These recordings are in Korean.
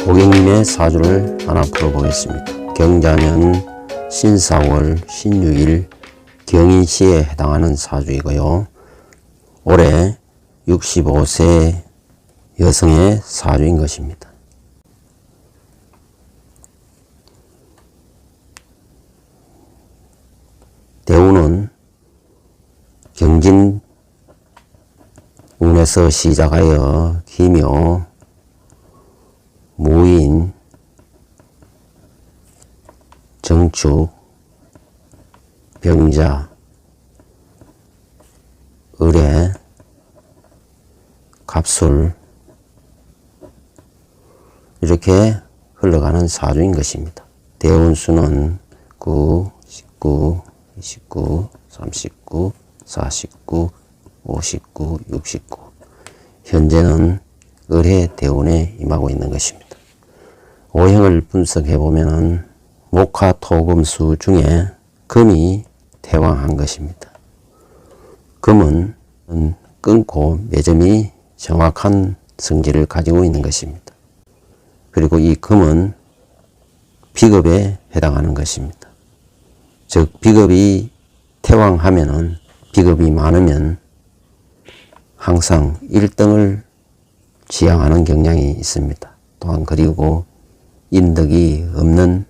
고객님의 사주를 하나 풀어보겠습니다. 경자년 신사월 신유일 경인시에 해당하는 사주이고요. 올해 65세 여성의 사주인 것입니다. 대운은 경진 운에서 시작하여 기묘, 무인, 정축, 병자, 을의, 갑술 이렇게 흘러가는 사주인 것입니다. 대운수는 9, 19, 29, 39, 49, 59, 69 현재는 을의 대운에 임하고 있는 것입니다. 오행을 분석해 보면은 목화 토금수 중에 금이 태왕한 것입니다. 금은 끊고 매점이 정확한 성질을 가지고 있는 것입니다. 그리고 이 금은 비겁에 해당하는 것입니다. 즉 비겁이 태왕하면은 비겁이 많으면 항상 1등을 지향하는 경향이 있습니다. 또한 그리고 인덕이 없는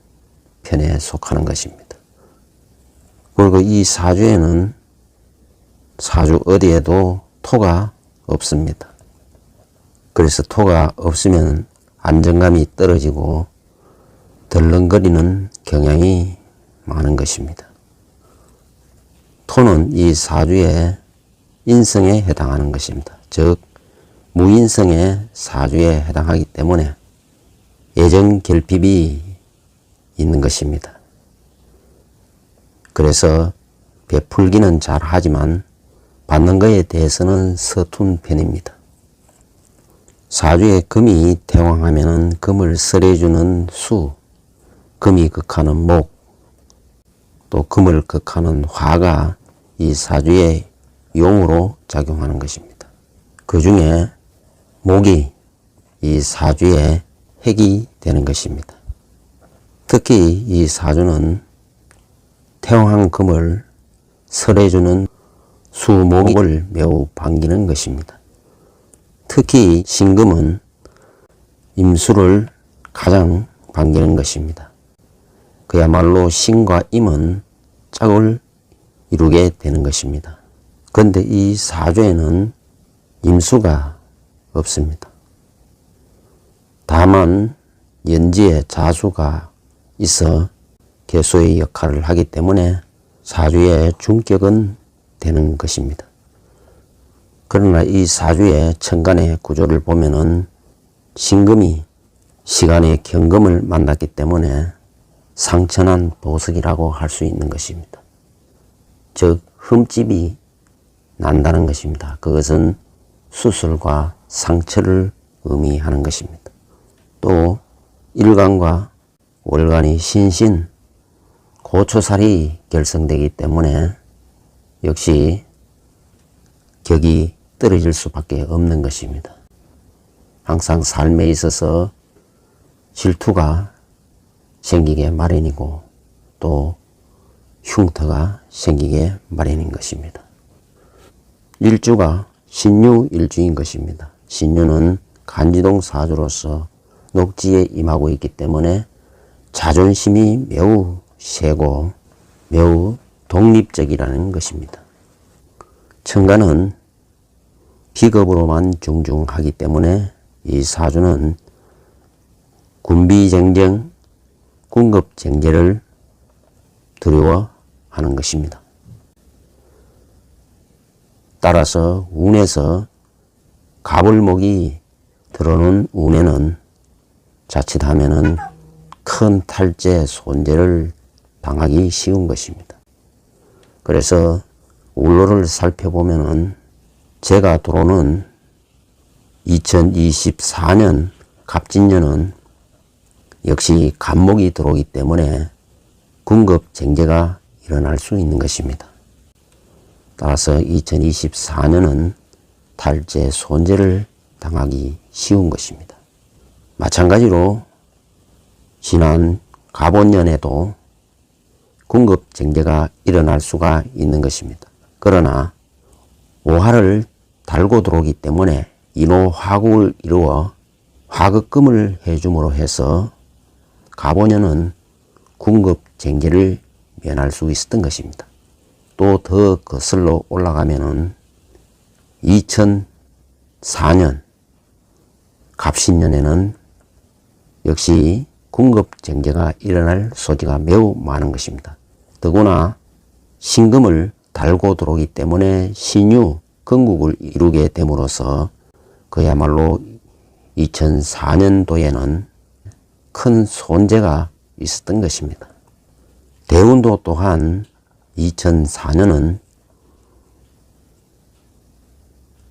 편에 속하는 것입니다. 그리고 이 사주에는 사주 어디에도 토가 없습니다. 그래서 토가 없으면 안정감이 떨어지고 덜렁거리는 경향이 많은 것입니다. 토는 이 사주의 인성에 해당하는 것입니다. 즉 무인성의 사주에 해당하기 때문에 애정 결핍이 있는 것입니다. 그래서 베풀기는 잘 하지만 받는 것에 대해서는 서툰 편입니다. 사주에 금이 태왕하면 금을 설해주는 수, 금이 극하는 목, 또 금을 극하는 화가 이 사주의 용으로 작용하는 것입니다. 그 중에 목이 이 사주의 핵이 되는 것입니다. 특히 이 사주는 태왕한 금을 설해주는 수목을 매우 반기는 것입니다. 특히 신금은 임수를 가장 반기는 것입니다. 그야말로 신과 임은 짝을 이루게 되는 것입니다. 그런데 이 사주에는 임수가 없습니다. 다만 연지에 자수가 있어 개수의 역할을 하기 때문에 사주의 중격은 되는 것입니다. 그러나 이 사주의 천간의 구조를 보면은 신금이 시간의 경금을 만났기 때문에 상천한 보석이라고 할 수 있는 것입니다. 즉 흠집이 난다는 것입니다. 그것은 수술과 상처를 의미하는 것입니다. 또 일간과 월간이 신신, 고초살이 결성되기 때문에 역시 격이 떨어질 수밖에 없는 것입니다. 항상 삶에 있어서 질투가 생기게 마련이고 또 흉터가 생기게 마련인 것입니다. 일주가 신유 일주인 것입니다. 신유는 간지동 사주로서 녹지에 임하고 있기 때문에 자존심이 매우 세고 매우 독립적이라는 것입니다. 천간은 비겁으로만 중중하기 때문에 이 사주는 군비쟁쟁, 군급쟁제를 두려워하는 것입니다. 따라서 운에서 갑을목이 들어오는 운에는 자칫하면은 큰 탈재, 손재를 당하기 쉬운 것입니다. 그래서 울로를 살펴보면은 제가 들어오는 2024년 갑진년은 역시 갑목이 들어오기 때문에 군급쟁제가 일어날 수 있는 것입니다. 따라서 2024년은 탈재, 손재를 당하기 쉬운 것입니다. 마찬가지로 지난 갑오년에도 궁급쟁제가 일어날 수가 있는 것입니다. 그러나 오화를 달고 들어오기 때문에 인호화국을 이루어 화극금을 해줌으로 해서 갑오년은 궁급쟁제를 면할 수 있었던 것입니다. 또 더 거슬러 올라가면은 2004년 갑신년에는 역시 궁급쟁제가 일어날 소지가 매우 많은 것입니다. 더구나 신금을 달고 들어오기 때문에 신유 건국을 이루게 됨으로써 그야말로 2004년도에는 큰 손재가 있었던 것입니다. 대운도 또한 2004년은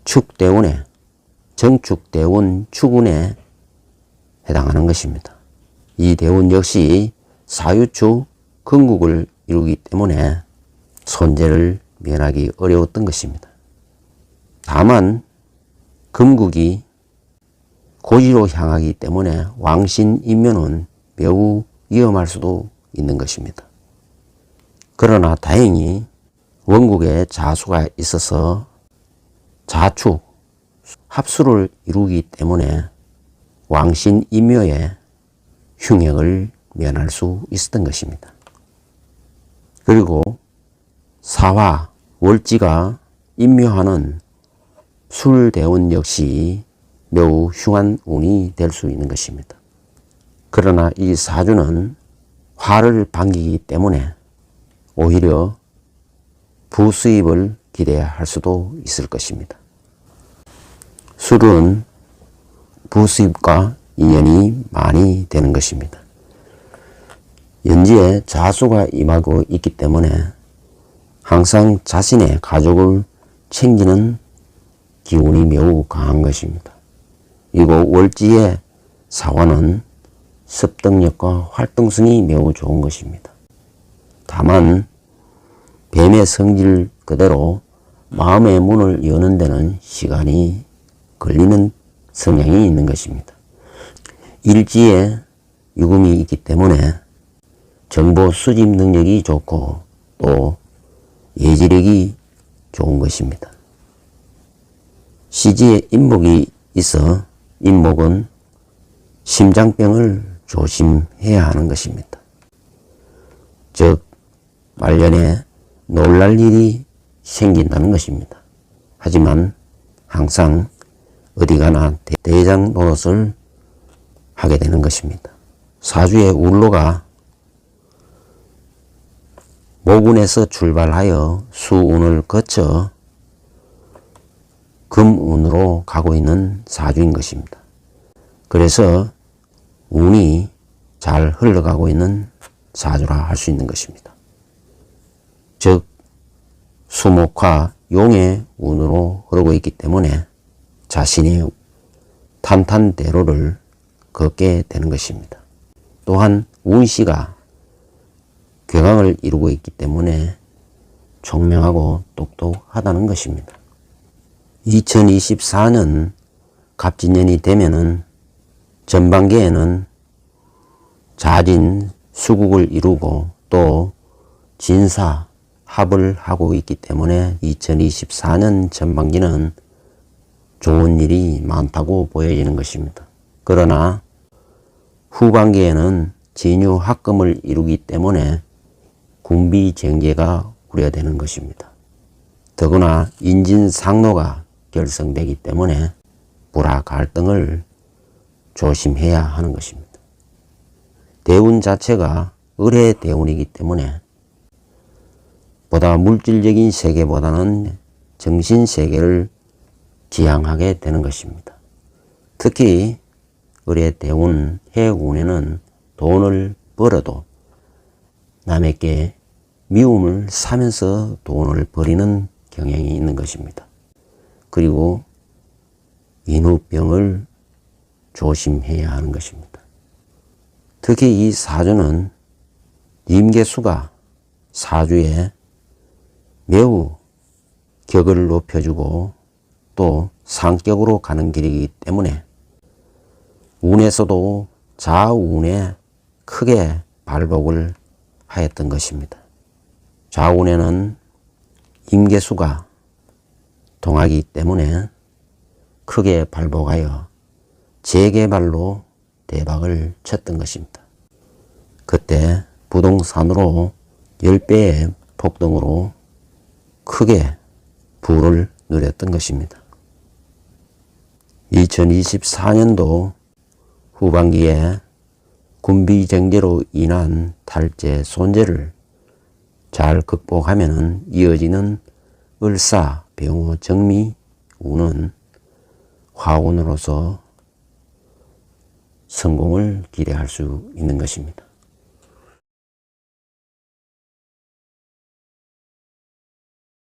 축대운에 정축대운 축운에 해당하는 것입니다. 이 대운 역시 사유축 건국을 이루기 때문에 손재를 면하기 어려웠던 것입니다. 다만 금국이 고지로 향하기 때문에 왕신인묘는 매우 위험할 수도 있는 것입니다. 그러나 다행히 원국에 자수가 있어서 자축, 합수를 이루기 때문에 왕신인묘의 흉역을 면할 수 있었던 것입니다. 그리고 사화, 월지가 인묘하는 술대운 역시 매우 흉한 운이 될 수 있는 것입니다. 그러나 이 사주는 화를 반기기 때문에 오히려 부수입을 기대할 수도 있을 것입니다. 술은 부수입과 인연이 많이 되는 것입니다. 연지에 자수가 임하고 있기 때문에 항상 자신의 가족을 챙기는 기운이 매우 강한 것입니다. 그리고 월지의 사화는 습득력과 활동성이 매우 좋은 것입니다. 다만 뱀의 성질 그대로 마음의 문을 여는 데는 시간이 걸리는 성향이 있는 것입니다. 일지에 유금이 있기 때문에 정보 수집 능력이 좋고 또 예지력이 좋은 것입니다. 시지에 인목이 있어 인목은 심장병을 조심해야 하는 것입니다. 즉 말년에 놀랄 일이 생긴다는 것입니다. 하지만 항상 어디 가나 대장 노릇을 하게 되는 것입니다. 사주의 울로가 목운에서 출발하여 수운을 거쳐 금운으로 가고 있는 사주인 것입니다. 그래서 운이 잘 흘러가고 있는 사주라 할 수 있는 것입니다. 즉 수목화 용의 운으로 흐르고 있기 때문에 자신의 탄탄대로를 걷게 되는 것입니다. 또한 운씨가 궤강을 이루고 있기 때문에 총명하고 똑똑하다는 것입니다. 2024년 갑진년이 되면은 전반기에는 자진 수국을 이루고 또 진사 합을 하고 있기 때문에 2024년 전반기는 좋은 일이 많다고 보여지는 것입니다. 그러나 후반기에는 진유 합금을 이루기 때문에 군비쟁제가 우려되는 것입니다. 더구나 인진상노가 결성되기 때문에 불화 갈등을 조심해야 하는 것입니다. 대운 자체가 을의 대운이기 때문에 보다 물질적인 세계보다는 정신세계를 지향하게 되는 것입니다. 특히 을의 대운 해운에는 돈을 벌어도 남에게 미움을 사면서 돈을 버리는 경향이 있는 것입니다. 그리고 인후병을 조심해야 하는 것입니다. 특히 이 사주는 임계수가 사주에 매우 격을 높여주고 또 상격으로 가는 길이기 때문에 운에서도 좌운에 크게 발복을 하였던 것입니다. 좌운에는 임계수가 동하기 때문에 크게 발복하여 재개발로 대박을 쳤던 것입니다. 그때 부동산으로 10배의 폭등으로 크게 부를 누렸던 것입니다. 2024년도 후반기에 군비정제로 인한 탈재 손재를 잘 극복하면 이어지는 을사, 병호, 정미, 운은 화운으로서 성공을 기대할 수 있는 것입니다.